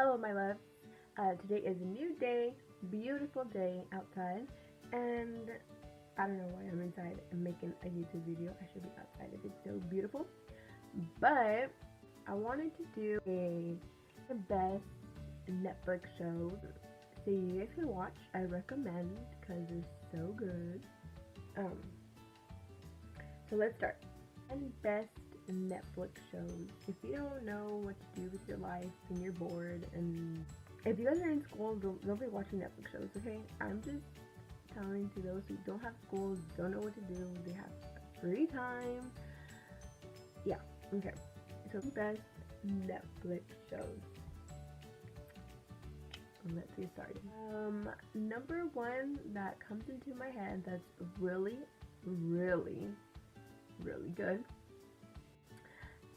Hello, my loves. Today is a new day, beautiful day outside, and I don't know why I'm inside and making a YouTube video. I should be outside if it's so beautiful. But I wanted to do the best Netflix shows so you guys can watch. I recommend because they're so good. Um, so let's start. And best Netflix shows. If you don't know what to do with your life and you're bored, and if you guys are in school, don't be watching Netflix shows, okay? I'm just telling to those who don't have school, don't know what to do, they have free time. Yeah, okay. So best Netflix shows. Let's get started. Number one that comes into my head that's really, really, really good.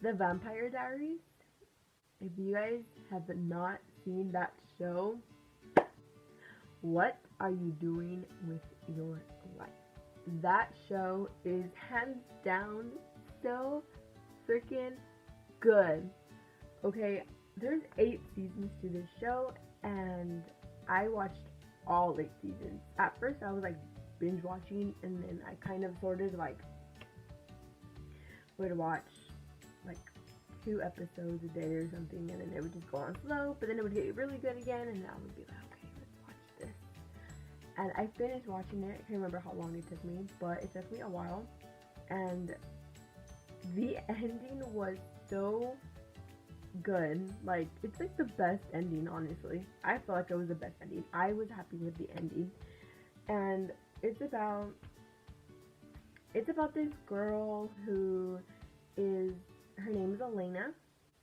The Vampire Diaries. If you guys have not seen that show, what are you doing with your life? That show is hands down so freaking good. Okay, there's 8 seasons to this show, and I watched all 8 seasons. At first, I was like binge watching, and then I kind of sort of like would watch like 2 episodes a day or something, and then it would just go on slow, but then it would get really good again, and I would be like, okay, let's watch this. And I finished watching it. I can't remember how long it took me, but it took me a while, and the ending was so good. Like, it's like the best ending, honestly. I feel like it was the best ending. I was happy with the ending. And it's about this girl who is, her name is Elena.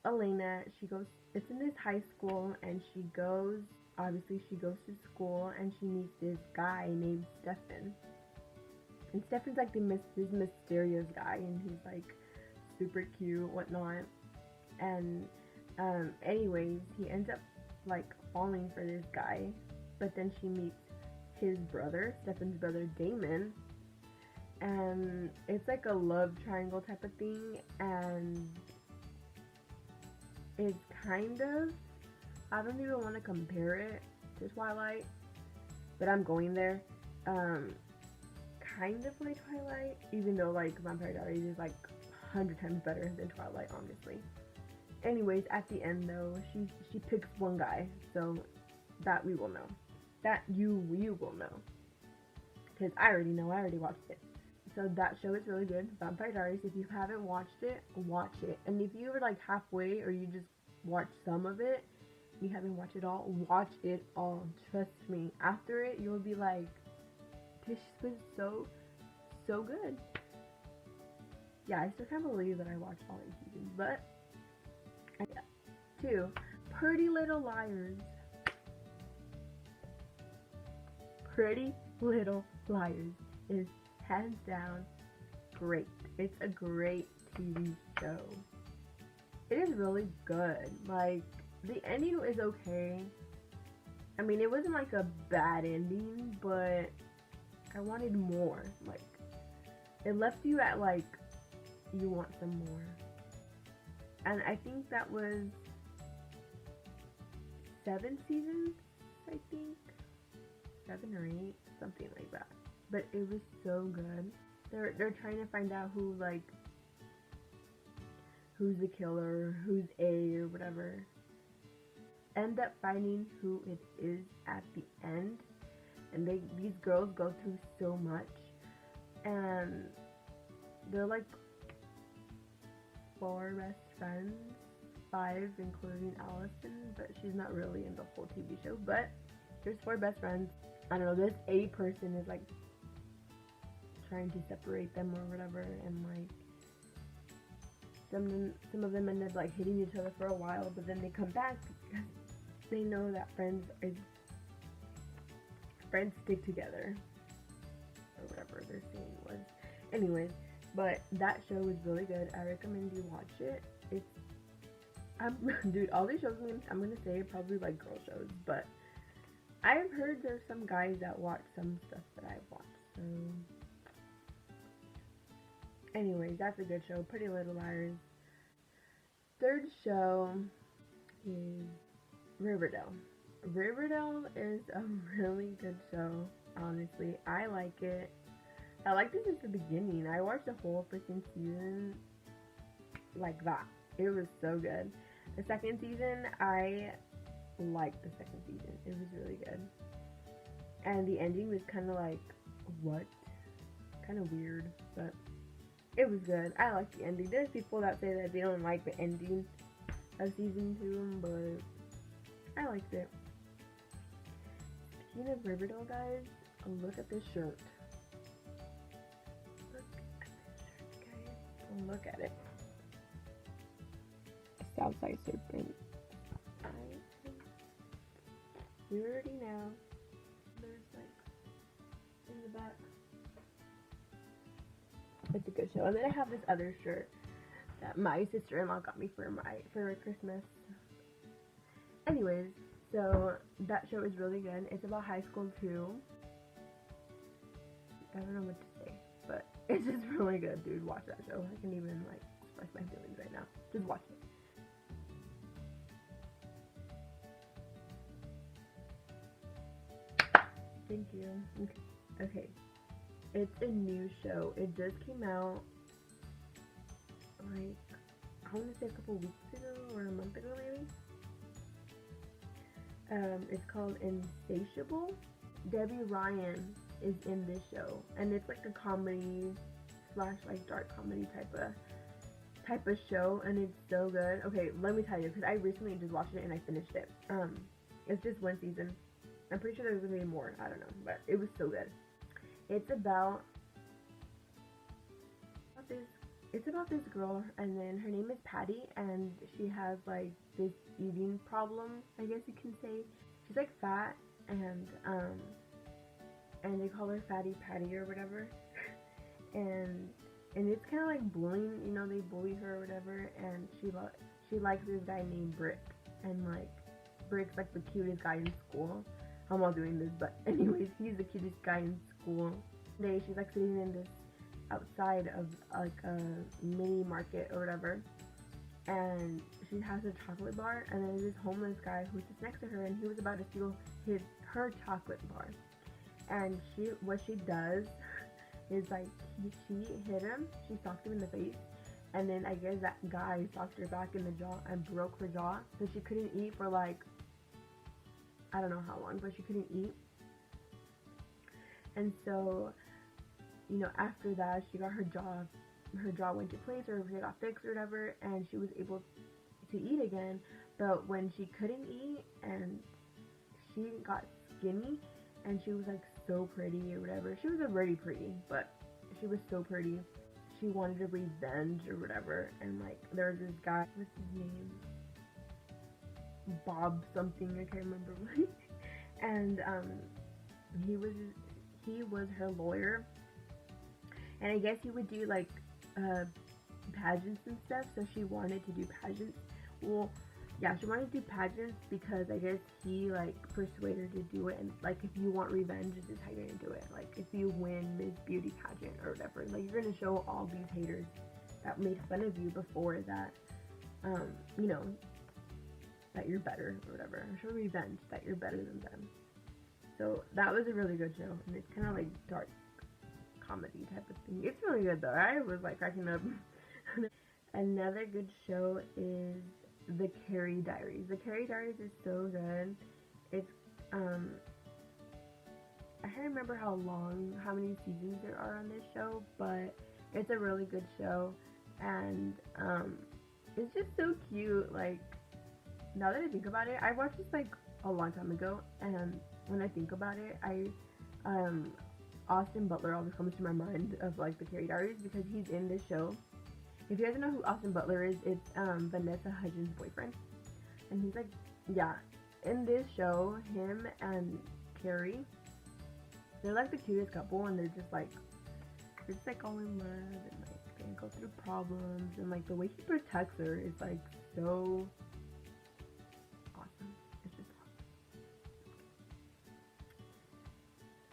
Elena, it's in this high school, and obviously she goes to school, and she meets this guy named Stefan. And Stefan's like this mysterious guy, and he's like super cute, whatnot. And anyways, he ends up like falling for this guy, but then she meets his brother, Stefan's brother, Damon, and it's like a love triangle type of thing, and it's kind of, I don't even want to compare it to Twilight, but I'm going there. Kind of like Twilight, even though like Vampire Diaries is like 100 times better than Twilight, honestly. Anyways, at the end though, she picks one guy, so that we will know. That you will know. Because I already know, I already watched it. So that show is really good. Vampire Diaries, if you haven't watched it, watch it. And if you were like halfway or you just watched some of it, you haven't watched it all, watch it all. Trust me. After it, you'll be like, this was so good. Yeah, I still can't believe that I watched all 8 seasons, but 2, Pretty Little Liars. Pretty Little Liars is hands down great. It's a great TV show. It is really good. Like, the ending is okay. I mean, it wasn't like a bad ending, but I wanted more. Like, it left you at like, you want some more. And I think that was 7 seasons, I think. 7 or 8, something like that. But it was so good. They're trying to find out who's the killer, who's A or whatever. End up finding who it is at the end. And these girls go through so much. And they're like 4 best friends. 5 including Allison, but she's not really in the whole TV show. But there's 4 best friends. I don't know, this A person is like trying to separate them or whatever, and like some of them end up like hitting each other for a while, but then they come back because they know that friends stick together, or whatever their saying was. Anyways, but that show is really good. I recommend you watch it. Dude, all these shows I'm gonna say probably like girl shows, but I've heard there's some guys that watch some stuff that I've watched, so anyways, that's a good show. Pretty Little Liars. Third show is Riverdale. Riverdale is a really good show, honestly. I like it. I liked it since the beginning. I watched the whole freaking season like that. It was so good. The second season, I liked the second season. It was really good. And the ending was kind of like, what? Kind of weird, but it was good. I liked the ending. There's people that say that they don't like the ending of season 2, but I liked it. Speaking of Riverdale, guys, look at this shirt. Look at this shirt, guys. Look at it. Southside Serpent. You already know. There's like in the back. It's a good show. And then I have this other shirt that my sister-in-law got me for Christmas. Anyways, so that show is really good. It's about high school too. I don't know what to say, but it's just really good, dude. Watch that show. I can even like express my feelings right now. Just watch it. Thank you. Okay. It's a new show. It just came out like, I want to say a couple weeks ago or a month ago maybe. It's called Insatiable. Debbie Ryan is in this show, and it's like a comedy slash like dark comedy type of show, and it's so good. Okay, let me tell you, because I recently just watched it and I finished it. It's just one season. I'm pretty sure there's gonna be more. I don't know, but it was so good. It's about this girl, and then her name is Patty, and she has like this eating problem, I guess you can say. She's like fat, and they call her Fatty Patty or whatever. and it's kind of like bullying, you know, they bully her or whatever, and she likes this guy named Brick, and like Brick's like the cutest guy in school. I'm all doing this, but anyways, he's the cutest guy in school. One day she's like sitting in this outside of like a mini market or whatever, and she has a chocolate bar, and then there's this homeless guy who sits next to her, and he was about to steal her chocolate bar. And what she does is like she hit him, she socked him in the face, and then I guess that guy socked her back in the jaw and broke her jaw, so she couldn't eat for like, I don't know how long, but she couldn't eat. And so, you know, after that, she got her jaw went to place, or it got fixed or whatever, and she was able to eat again. But when she couldn't eat, and she got skinny, and she was like so pretty or whatever. She was already pretty, but she was so pretty. She wanted to revenge or whatever, and like there was this guy, what's his name? Bob something, I can't remember. And he was her lawyer, and I guess he would do like pageants and stuff, so she wanted to do pageants. Well, yeah, she wanted to do pageants because I guess he like persuaded her to do it, and like if you want revenge, this is how you're gonna do it. Like if you win Miss Beauty pageant or whatever, like you're gonna show all these haters that made fun of you before that, you know, that you're better or whatever. Show revenge that you're better than them. So that was a really good show, and it's kind of like dark comedy type of thing. It's really good though. I was like cracking up. Another good show is The Carrie Diaries. The Carrie Diaries is so good. It's I can't remember how many seasons there are on this show, but it's a really good show, and it's just so cute. Like, now that I think about it, I watched this like a long time ago, and when I think about it, Austin Butler always comes to my mind of like The Carrie Diaries, because he's in this show. If you guys don't know who Austin Butler is, it's Vanessa Hudgens' boyfriend, and he's like, yeah, in this show, him and Carrie, they're like the cutest couple, and they're just like all in love, and like they go through problems, and like the way he protects her is like so awesome. It's just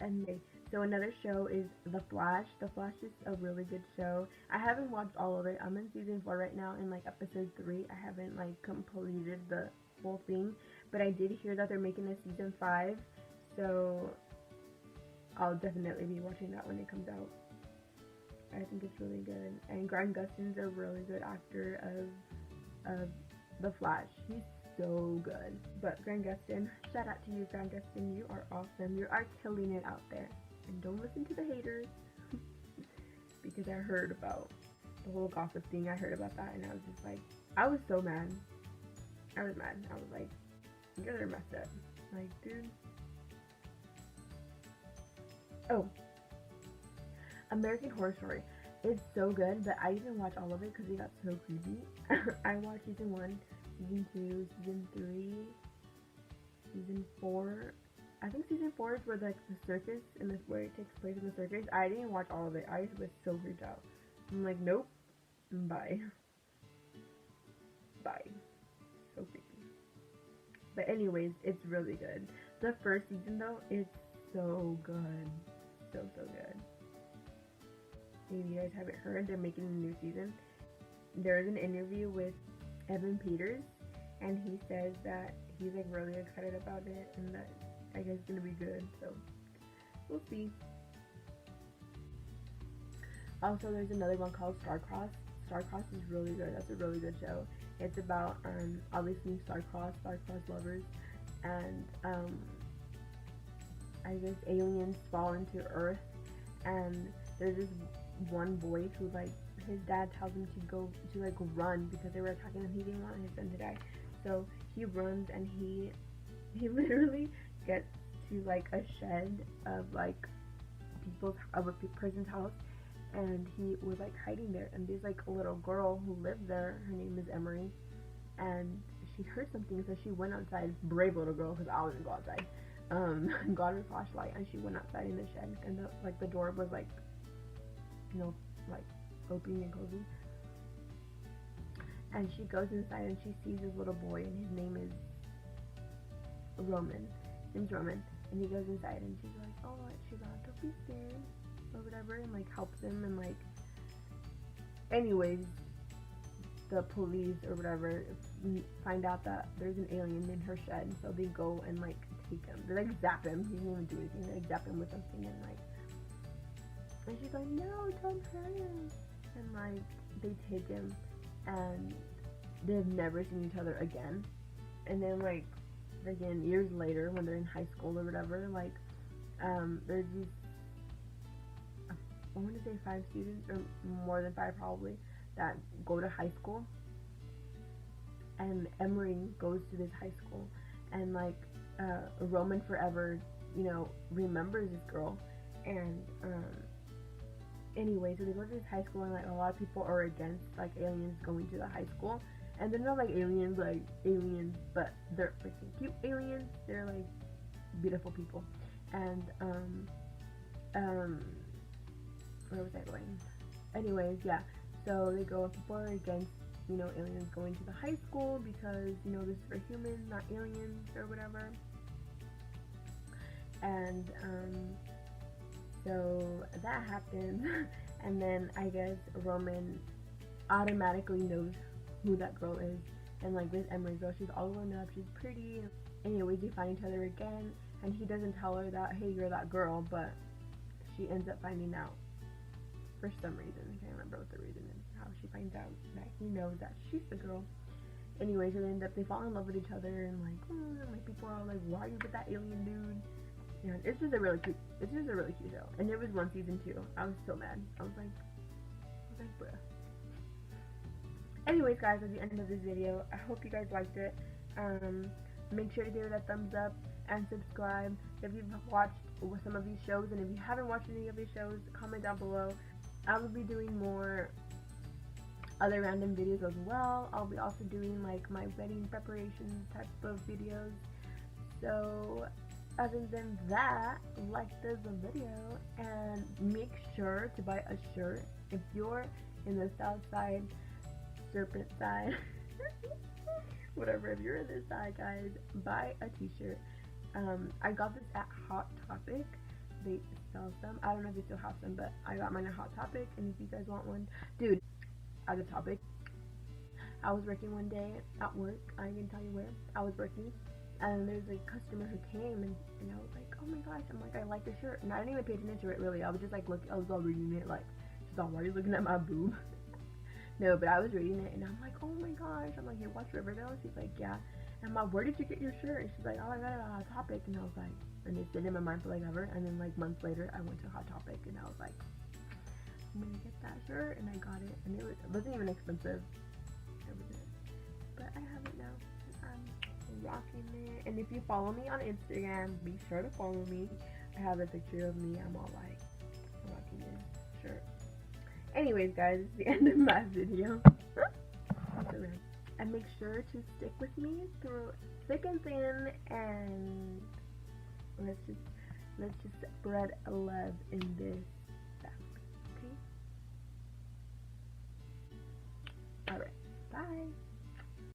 awesome. And so another show is The Flash. The Flash is a really good show. I haven't watched all of it. I'm in season 4 right now, in like episode 3. I haven't like completed the whole thing, but I did hear that they're making a season 5, so I'll definitely be watching that when it comes out. I think it's really good, and Grant Gustin's a really good actor of The Flash. He's so good. But Grant Gustin, shout out to you, Grant Gustin. You are awesome. You are killing it out there. And don't listen to the haters because I heard about the whole gossip thing. I heard about that, and I was just like, I was so mad. I was mad. I was like, you guys are messed up. Like, dude. Oh, American Horror Story. It's so good, but I didn't watch all of it because it got so creepy. I watched season 1, season 2, season 3, season 4. I think season 4 is where like the circus and where it takes place in the circus. I didn't watch all of it. I was so freaked out. I'm like, nope, bye, bye. So creepy. But anyways, it's really good. The first season though is so good, so good. If you guys haven't heard, they're making a new season. There's an interview with Evan Peters, and he says that he's like really excited about it, and that I guess it's gonna be good. So we'll see. Also, there's another one called Starcrossed. Starcrossed is really good. That's a really good show. It's about obviously Starcrossed lovers, and I guess aliens fall into Earth, and there's this one boy who like his dad tells him to go to like run because they were attacking him. He didn't want his son to die, so he runs, and he literally gets to like a shed of like a person's house, and he was like hiding there, and there's like a little girl who lived there. Her name is Emery, and she heard something, so she went outside. Brave little girl, because I wouldn't go outside. Got her flashlight, and she went outside in the shed, and the door was like, you know, like opening and closing, and she goes inside and she sees this little boy, and his name is Roman. His name's Roman, and he goes inside, and she's like, oh, she's like, don't be scared or whatever, and like helps him, and like, anyways, the police or whatever find out that there's an alien in her shed, so they go and like take him. They like zap him. He didn't even do anything. They like zap him with something, and like, and she's like, no, don't hurt him. And like, they take him, and they've never seen each other again. And then like, again, years later, when they're in high school or whatever, like, there's these, I want to say 5 students, or more than 5 probably, that go to high school. And Emery goes to this high school, and like, Roman forever, you know, remembers this girl. And anyway, so they go to this high school, and like a lot of people are against like aliens going to the high school, and they're not like aliens, but they're freaking cute aliens. They're like beautiful people. And where was I going? Anyways, yeah, so they go, and people are against, you know, aliens going to the high school because, you know, this is for humans, not aliens or whatever. And so that happens, and then I guess Roman automatically knows who that girl is, and like this Emery girl, she's all grown up, she's pretty. Anyways, they find each other again, and he doesn't tell her that, hey, you're that girl, but she ends up finding out for some reason. I can't remember what the reason is, how she finds out that he knows that she's the girl. Anyways, they fall in love with each other, and like, and like people are all like, why are you with that alien dude? And it's just a really cute show. And there was one season 2. I was so mad. I was like, bruh. Anyways, guys, at the end of this video, I hope you guys liked it. Make sure to give it a thumbs up and subscribe if you've watched some of these shows, and if you haven't watched any of these shows, comment down below. I will be doing more other random videos as well. I'll be also doing like my wedding preparation type of videos. So other than that, like this video, and make sure to buy a shirt if you're in the south side, serpent side, whatever, if you're in this side, guys, buy a t-shirt. I got this at Hot Topic. They sell some. I don't know if they still have some, but I got mine at Hot Topic, and if you guys want one, dude, as a topic, I was working one day at work. I can tell you where I was working, And there's a customer who came, and I was like, oh my gosh, I'm like, I like the shirt. And I didn't even pay attention to it really. I was just like, look, I was all reading it, like, she's all, why are you looking at my boob? No, but I was reading it, and I'm like, oh my gosh. I'm like, you watch Riverdale? And she's like, yeah. And I'm like, where did you get your shirt? And she's like, oh, I got it on Hot Topic. And I was like, and it's been in my mind for like ever. And then like months later, I went to Hot Topic, and I was like, I'm gonna get that shirt, and I got it. And it wasn't even expensive. It was it. But I have it now. I'm rocking it. And if you follow me on Instagram, be sure to follow me. I have a picture of me. I'm all like rocking this shirt. Anyways, guys, it's the end of my video. And make sure to stick with me through thick and thin, and let's just spread love in this family. Okay? Alright. Bye.